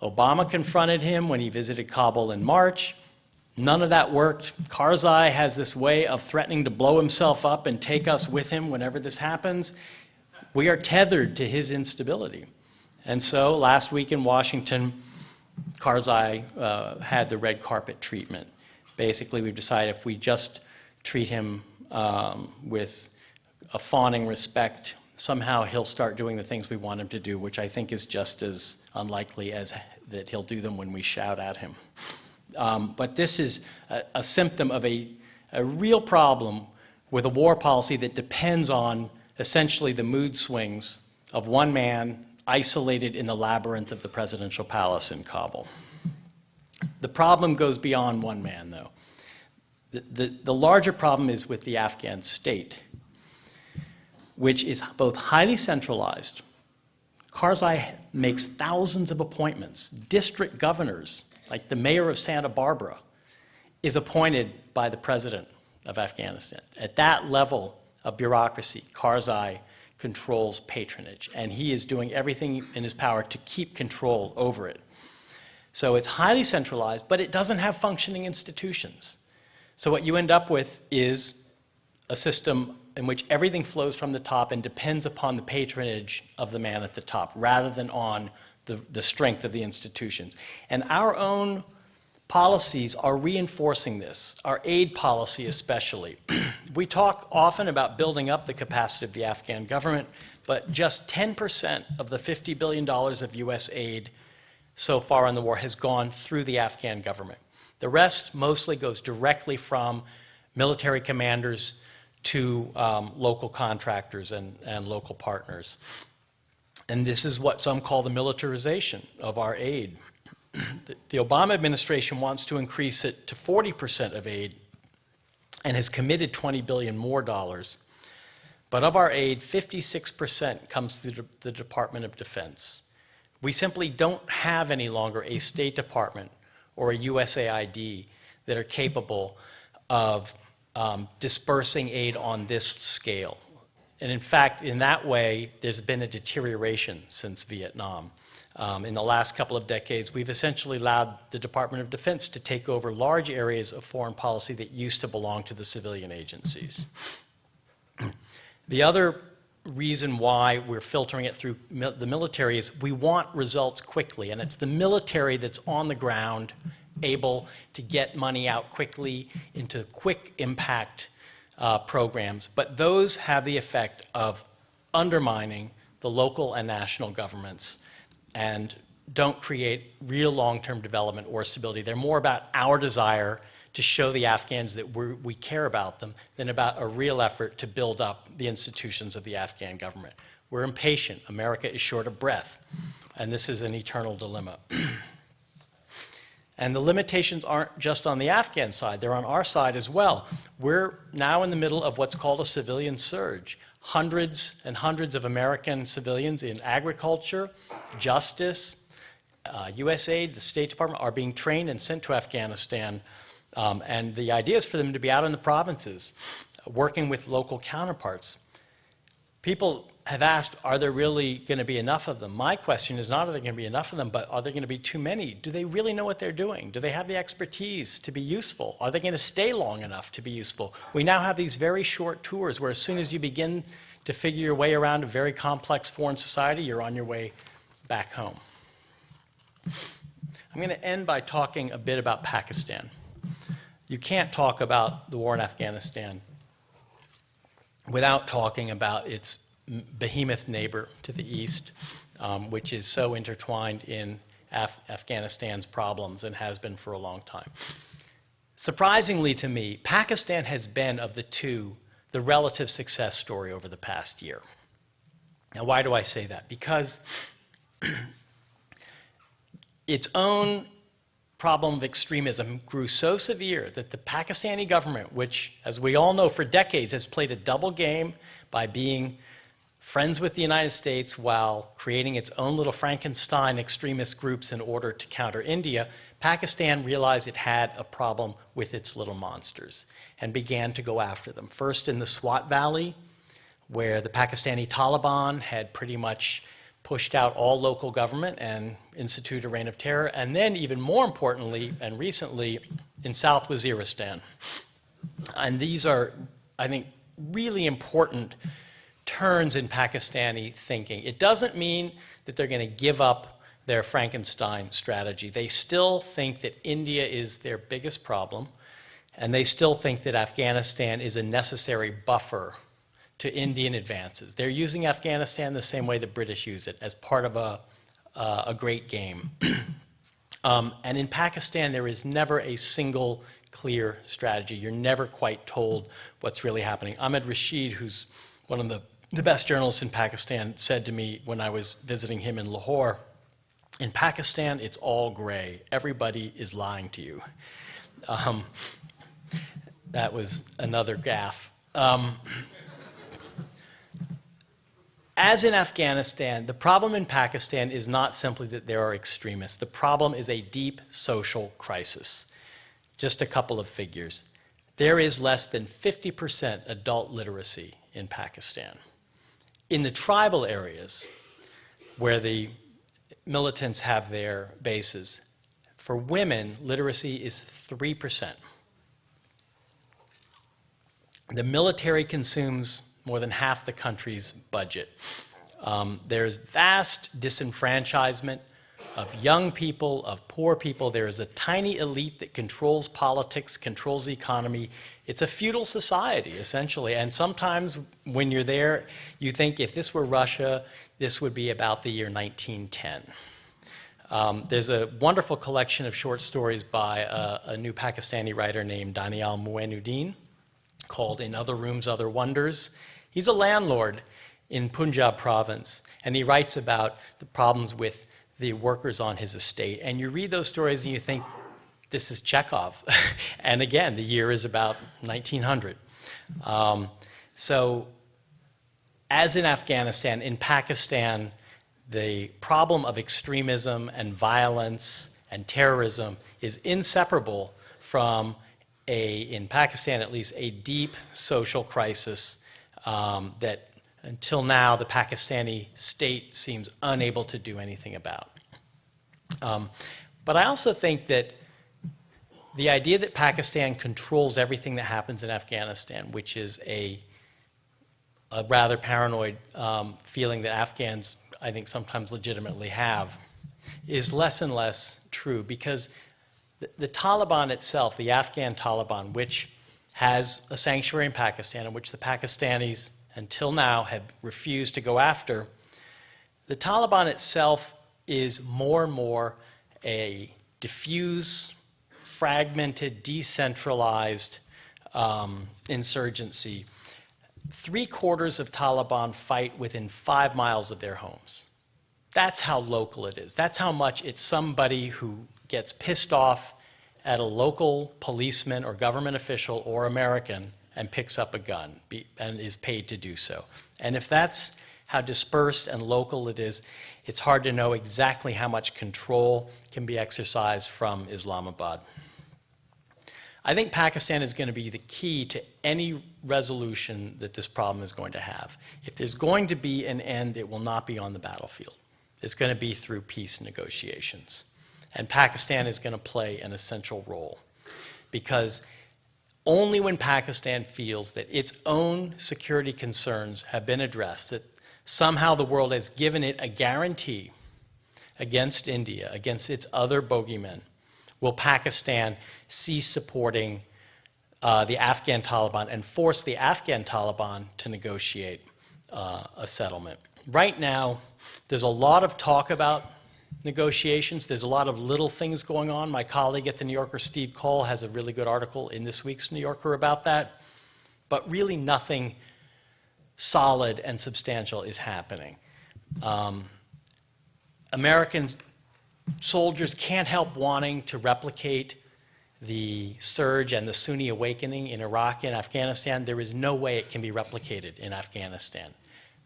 Obama confronted him when he visited Kabul in March. None of that worked. Karzai has this way of threatening to blow himself up and take us with him whenever this happens. We are tethered to his instability. And so last week in Washington, Karzai had the red carpet treatment. Basically, we've decided if we just treat him with a fawning respect, somehow he'll start doing the things we want him to do, which I think is just as unlikely as that he'll do them when we shout at him. But this is a symptom of a real problem with a war policy that depends on essentially the mood swings of one man isolated in the labyrinth of the presidential palace in Kabul. The problem goes beyond one man, though. The larger problem is with the Afghan state, which is both highly centralized. Karzai makes thousands of appointments. District governors, like the mayor of Santa Barbara, is appointed by the president of Afghanistan. At that level of bureaucracy, Karzai controls patronage, and he is doing everything in his power to keep control over it. So it's highly centralized, but it doesn't have functioning institutions. So what you end up with is a system in which everything flows from the top and depends upon the patronage of the man at the top, rather than on the strength of the institutions. And our own policies are reinforcing this, our aid policy especially. We talk often about building up the capacity of the Afghan government, but just 10% of the $50 billion of US aid so far in the war has gone through the Afghan government. The rest mostly goes directly from military commanders to local contractors and local partners. And this is what some call the militarization of our aid. The Obama administration wants to increase it to 40% of aid and has committed $20 billion more dollars. But of our aid, 56% comes through the Department of Defense. We simply don't have any longer a State Department or a USAID that are capable of dispersing aid on this scale. And in fact, in that way, there's been a deterioration since Vietnam. In the last couple of decades, we've essentially allowed the Department of Defense to take over large areas of foreign policy that used to belong to the civilian agencies. The other reason why we're filtering it through the military is we want results quickly, and it's the military that's on the ground able to get money out quickly into quick impact programs, but those have the effect of undermining the local and national governments and don't create real long-term development or stability. They're more about our desire to show the Afghans that we care about them than about a real effort to build up the institutions of the Afghan government. We're impatient. America is short of breath, and this is an eternal dilemma. And the limitations aren't just on the Afghan side, they're on our side as well. We're now in the middle of what's called a civilian surge. Hundreds and hundreds of American civilians in agriculture, justice, USAID, the State Department are being trained and sent to Afghanistan. And the idea is for them to be out in the provinces, working with local counterparts. People have asked, are there really going to be enough of them? My question is not are there going to be enough of them, but are there going to be too many? Do they really know what they're doing? Do they have the expertise to be useful? Are they going to stay long enough to be useful? We now have these very short tours where as soon as you begin to figure your way around a very complex foreign society, you're on your way back home. I'm going to end by talking a bit about Pakistan. You can't talk about the war in Afghanistan without talking about its behemoth neighbor to the east, which is so intertwined in Afghanistan's problems and has been for a long time. Surprisingly to me, Pakistan has been, of the two, the relative success story over the past year. Now, why do I say that? Because its own problem of extremism grew so severe that the Pakistani government, which, as we all know, for decades has played a double game by being friends with the United States while creating its own little Frankenstein extremist groups in order to counter India, Pakistan realized it had a problem with its little monsters and began to go after them. First in the Swat Valley, where the Pakistani Taliban had pretty much pushed out all local government and instituted a reign of terror, and then even more importantly and recently in South Waziristan. And these are, I think, really important turns in Pakistani thinking. It doesn't mean that they're going to give up their Frankenstein strategy. They still think that India is their biggest problem, and they still think that Afghanistan is a necessary buffer to Indian advances. They're using Afghanistan the same way the British use it, as part of a great game. And in Pakistan, there is never a single clear strategy. You're never quite told what's really happening. Ahmed Rashid, who's one of the best journalists in Pakistan, said to me when I was visiting him in Lahore, in Pakistan, it's all gray. Everybody is lying to you. That was another gaffe. As in Afghanistan, the problem in Pakistan is not simply that there are extremists. The problem is a deep social crisis. Just a couple of figures. There is less than 50% adult literacy in Pakistan. In the tribal areas where the militants have their bases, for women, literacy is 3%. The military consumes more than half the country's budget. There's vast disenfranchisement of young people, of poor people. There is a tiny elite that controls politics, controls the economy. It's a feudal society, essentially. And sometimes when you're there, you think if this were Russia, this would be about the year 1910. There's a wonderful collection of short stories by a new Pakistani writer named Daniel Muinuddin called In Other Rooms, Other Wonders. He's a landlord in Punjab province, and he writes about the problems with the workers on his estate. And you read those stories and you think, this is Chekhov. And again, the year is about 1900. So as in Afghanistan, in Pakistan, the problem of extremism and violence and terrorism is inseparable from in Pakistan at least, a deep social crisis that until now the Pakistani state seems unable to do anything about. But I also think that the idea that Pakistan controls everything that happens in Afghanistan, which is a rather paranoid feeling that Afghans, I think, sometimes legitimately have, is less and less true, because the Taliban itself, the Afghan Taliban, which has a sanctuary in Pakistan and which the Pakistanis until now have refused to go after, the Taliban itself is more and more a diffuse, fragmented, decentralized insurgency. 3/4 of Taliban fight within 5 miles of their homes. That's how local it is. That's how much it's somebody who gets pissed off at a local policeman or government official or American and picks up a gun and is paid to do so. And if that's how dispersed and local it is, it's hard to know exactly how much control can be exercised from Islamabad. I think Pakistan is going to be the key to any resolution that this problem is going to have. If there's going to be an end, it will not be on the battlefield. It's going to be through peace negotiations. And Pakistan is going to play an essential role, because only when Pakistan feels that its own security concerns have been addressed, that somehow the world has given it a guarantee against India, against its other bogeymen, will Pakistan cease supporting the Afghan Taliban and force the Afghan Taliban to negotiate a settlement. Right now, there's a lot of talk about negotiations. There's a lot of little things going on. My colleague at the New Yorker, Steve Cole, has a really good article in this week's New Yorker about that. But really nothing solid and substantial is happening. American soldiers can't help wanting to replicate the surge and the Sunni awakening in Iraq and Afghanistan. There is no way it can be replicated in Afghanistan.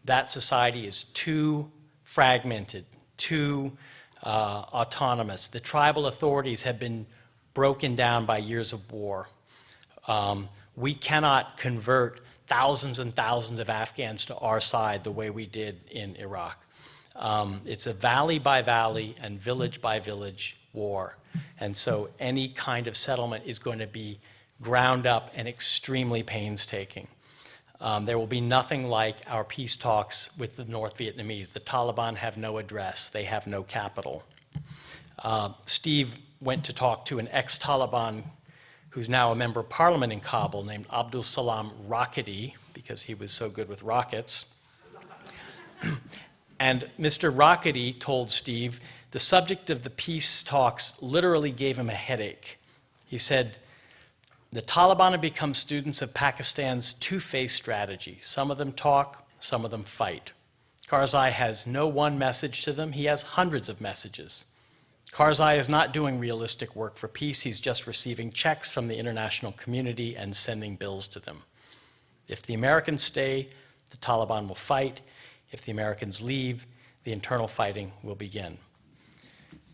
That society is too fragmented, too autonomous. The tribal authorities have been broken down by years of war. We cannot convert thousands and thousands of Afghans to our side the way we did in Iraq. It's a valley by valley and village by village war. And so any kind of settlement is going to be ground up and extremely painstaking. There will be nothing like our peace talks with the North Vietnamese. The Taliban have no address. They have no capital. Steve went to talk to an ex-Taliban who's now a member of parliament in Kabul named Abdul Salam Rockety, because he was so good with rockets. And Mr. Rockety told Steve the subject of the peace talks literally gave him a headache. He said, the Taliban have become students of Pakistan's two-faced strategy. Some of them talk, some of them fight. Karzai has no one message to them. He has hundreds of messages. Karzai is not doing realistic work for peace. He's just receiving checks from the international community and sending bills to them. If the Americans stay, the Taliban will fight. If the Americans leave, the internal fighting will begin.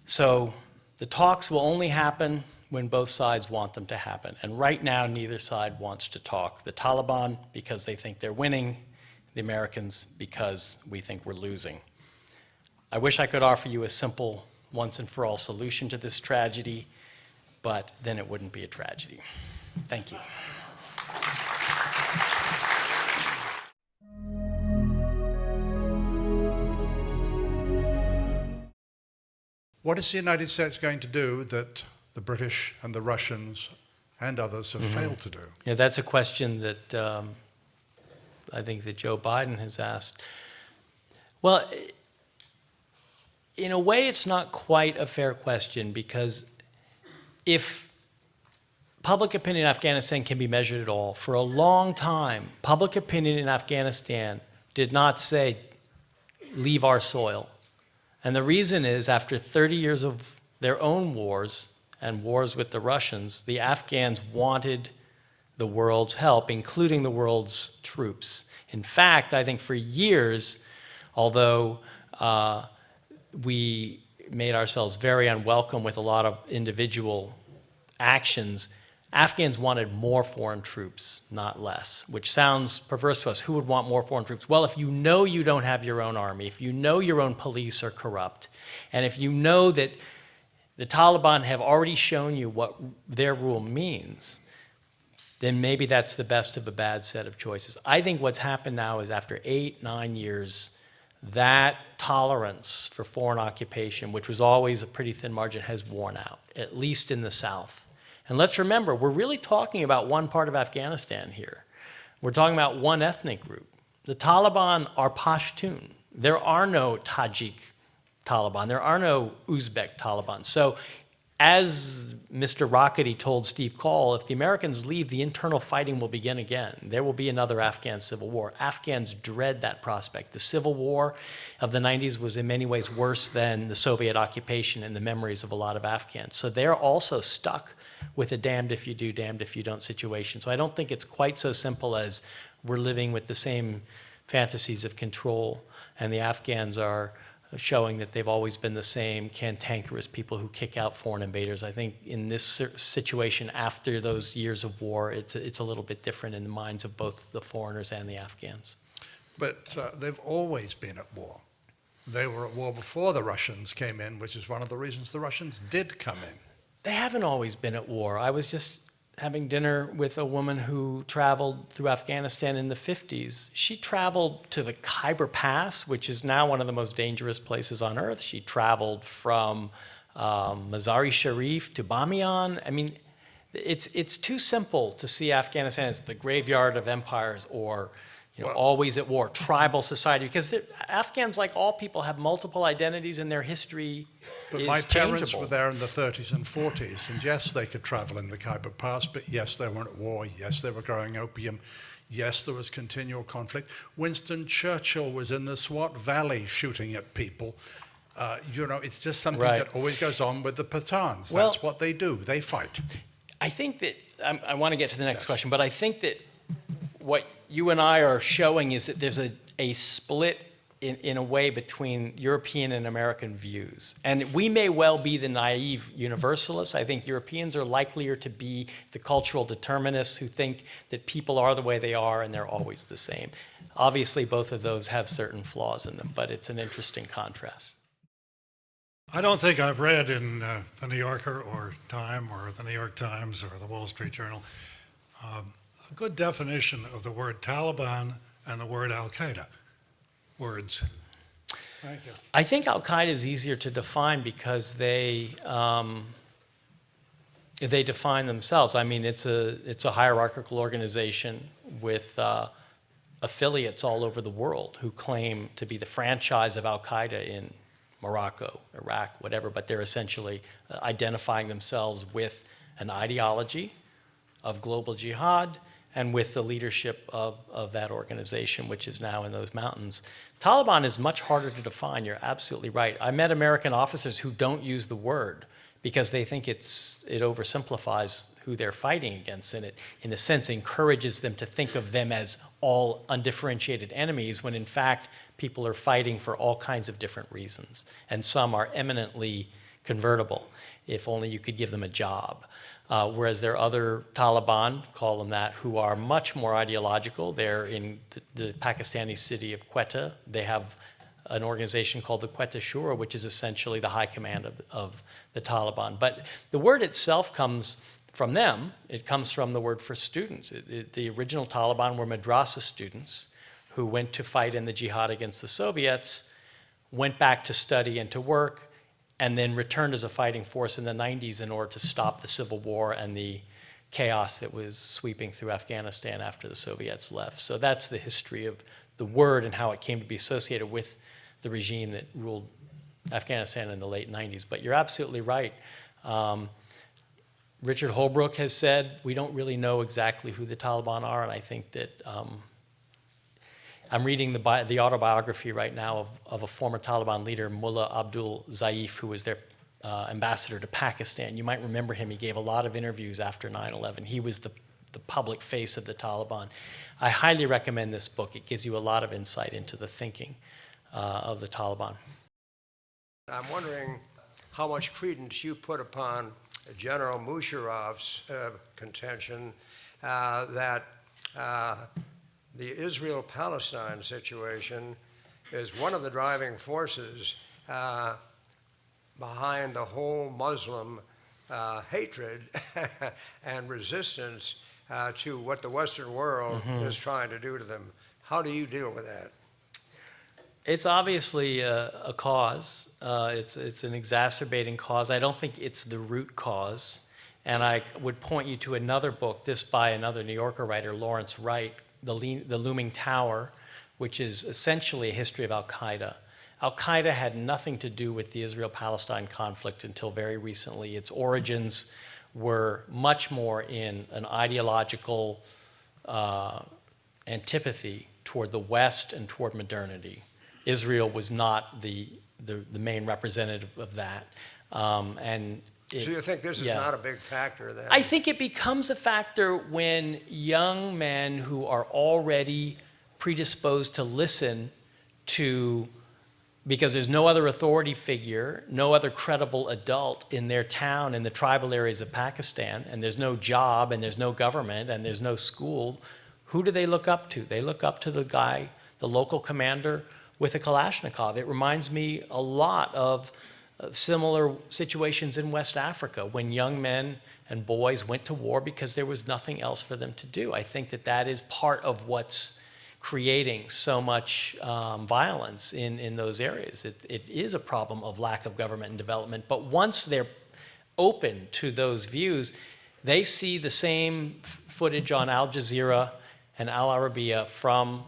So the talks will only happen when both sides want them to happen. And right now, neither side wants to talk. The Taliban, because they think they're winning, the Americans, because we think we're losing. I wish I could offer you a simple, once-and-for-all solution to this tragedy, but then it wouldn't be a tragedy. Thank you. What is the United States going to do that the British and the Russians and others have failed to do? Yeah, that's a question that I think that Joe Biden has asked. Well, In a way, it's not quite a fair question, because if public opinion in Afghanistan can be measured at all, for a long time, public opinion in Afghanistan did not say, leave our soil. And the reason is, after 30 years of their own wars and wars with the Russians, the Afghans wanted the world's help, including the world's troops. In fact, I think for years, although we made ourselves very unwelcome with a lot of individual actions, Afghans wanted more foreign troops, not less, which sounds perverse to us. Who would want more foreign troops? Well, if you know you don't have your own army, if you know your own police are corrupt, and if you know that the Taliban have already shown you what their rule means, then maybe that's the best of a bad set of choices. I think what's happened now is, after 8, 9 years, that tolerance for foreign occupation, which was always a pretty thin margin, has worn out, at least in the South. And let's remember, we're really talking about one part of Afghanistan here. We're talking about one ethnic group. The Taliban are Pashtun. There are no Tajik Taliban. There are no Uzbek Taliban. So, as Mr. Rockety told Steve Call, if the Americans leave, the internal fighting will begin again. There will be another Afghan civil war. Afghans dread that prospect. The civil war of the 90s was in many ways worse than the Soviet occupation in the memories of a lot of Afghans. So they're also stuck with a damned if you do, damned if you don't situation. So I don't think it's quite so simple as we're living with the same fantasies of control, and the Afghans are showing that they've always been the same cantankerous people who kick out foreign invaders. I think in this situation, after those years of war, it's a little bit different in the minds of both the foreigners and the Afghans. But they've always been at war. They were at war before the Russians came in, which is one of the reasons the Russians did come in. They haven't always been at war. I was just having dinner with a woman who traveled through Afghanistan in the 50s. She traveled to the Khyber Pass, which is now one of the most dangerous places on earth. She traveled from Mazar-e Sharif to Bamiyan. I mean, it's too simple to see Afghanistan as the graveyard of empires, or always at war, tribal society, because Afghans, like all people, have multiple identities, and their history but is my parents changeable. were there in the 30s and 40s, and yes, they could travel in the Khyber Pass, but yes, they weren't at war, yes, they were growing opium, yes, there was continual conflict. Winston Churchill was in the Swat Valley shooting at people. It's just something that always goes on with the Pathans. Well, that's what they do, they fight. I think that, I want to get to the next question, but I think that what you and I are showing is that there's a split in a way between European and American views. And we may well be the naive universalists. I think Europeans are likelier to be the cultural determinists who think that people are the way they are and they're always the same. Obviously, both of those have certain flaws in them, but it's an interesting contrast. I don't think I've read in the New Yorker or Time or the New York Times or the Wall Street Journal a good definition of the word Taliban and the word Al-Qaeda. Words. Thank you. I think Al-Qaeda is easier to define because they define themselves. I mean, it's a hierarchical organization with affiliates all over the world who claim to be the franchise of Al-Qaeda in Morocco, Iraq, whatever, but they're essentially identifying themselves with an ideology of global jihad and with the leadership of that organization, which is now in those mountains. Taliban is much harder to define, you're absolutely right. I met American officers who don't use the word because they think it oversimplifies who they're fighting against, and it, in a sense, encourages them to think of them as all undifferentiated enemies, when in fact, people are fighting for all kinds of different reasons, and some are eminently convertible, if only you could give them a job. Whereas there are other Taliban, call them that, who are much more ideological. They're in the Pakistani city of Quetta. They have an organization called the Quetta Shura, which is essentially the high command of the Taliban. But the word itself comes from them. It comes from the word for students. The original Taliban were madrasa students who went to fight in the jihad against the Soviets, went back to study and to work, and then returned as a fighting force in the 90s in order to stop the civil war and the chaos that was sweeping through Afghanistan after the Soviets left. So that's the history of the word and how it came to be associated with the regime that ruled Afghanistan in the late 90s. But you're absolutely right. Richard Holbrooke has said we don't really know exactly who the Taliban are, and I think that I'm reading the autobiography right now of a former Taliban leader, Mullah Abdul Zaif, who was their ambassador to Pakistan. You might remember him. He gave a lot of interviews after 9/11. He was the public face of the Taliban. I highly recommend this book. It gives you a lot of insight into the thinking of the Taliban. I'm wondering how much credence you put upon General Musharraf's contention that the Israel-Palestine situation is one of the driving forces behind the whole Muslim hatred and resistance to what the Western world is trying to do to them. How do you deal with that? It's obviously a cause. It's an exacerbating cause. I don't think it's the root cause. And I would point you to another book, this by another New Yorker writer, Lawrence Wright, The Looming Tower, which is essentially a history of Al-Qaeda. Al-Qaeda had nothing to do with the Israel-Palestine conflict until very recently. Its origins were much more in an ideological antipathy toward the West and toward modernity. Israel was not the main representative of that. So you think this is not a big factor then? I think it becomes a factor when young men who are already predisposed to listen to, because there's no other authority figure, no other credible adult in their town in the tribal areas of Pakistan, and there's no job, and there's no government, and there's no school, who do they look up to? They look up to the guy, the local commander with a Kalashnikov. It reminds me a lot of similar situations in West Africa when young men and boys went to war because there was nothing else for them to do. I think that that is part of what's creating so much violence in those areas. It is a problem of lack of government and development, but once they're open to those views, they see the same footage on Al Jazeera and Al Arabiya from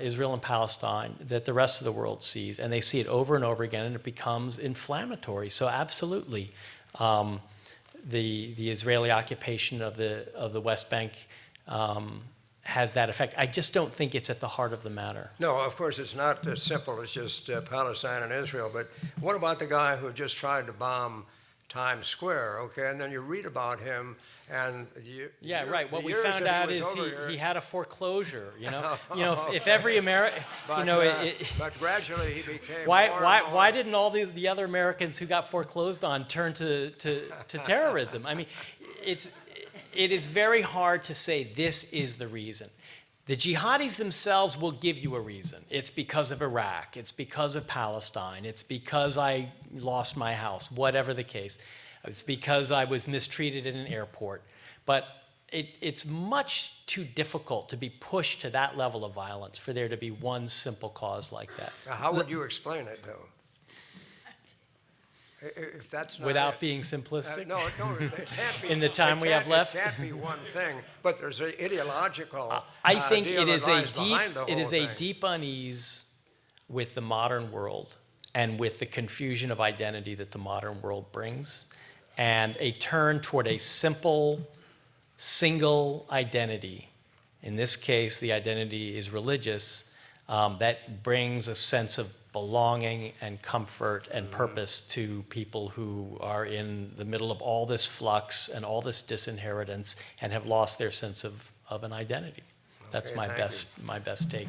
Israel and Palestine that the rest of the world sees, and they see it over and over again, and it becomes inflammatory. So absolutely, the Israeli occupation of the West Bank has that effect. I just don't think it's at the heart of the matter. No, of course it's not as simple as just Palestine and Israel, but what about the guy who just tried to bomb Times Square, okay, and then you read about him, and yeah, right. What we found out is he had a foreclosure. If every American, but gradually he became. Why didn't all the other Americans who got foreclosed on turn to terrorism? I mean, it is very hard to say this is the reason. The jihadis themselves will give you a reason. It's because of Iraq. It's because of Palestine. It's because I lost my house, whatever the case. It's because I was mistreated in an airport. But it's much too difficult to be pushed to that level of violence for there to be one simple cause like that. Now, how would you explain it, though? If that's not without being simplistic? No, it can't be. In the time we have left? It can't be one thing, but there's an ideological I think deal it is a deep unease with the modern world and with the confusion of identity that the modern world brings, and a turn toward a simple, single identity. In this case, the identity is religious, that brings a sense of belonging and comfort and purpose to people who are in the middle of all this flux and all this disinheritance and have lost their sense of an identity. That's my best take.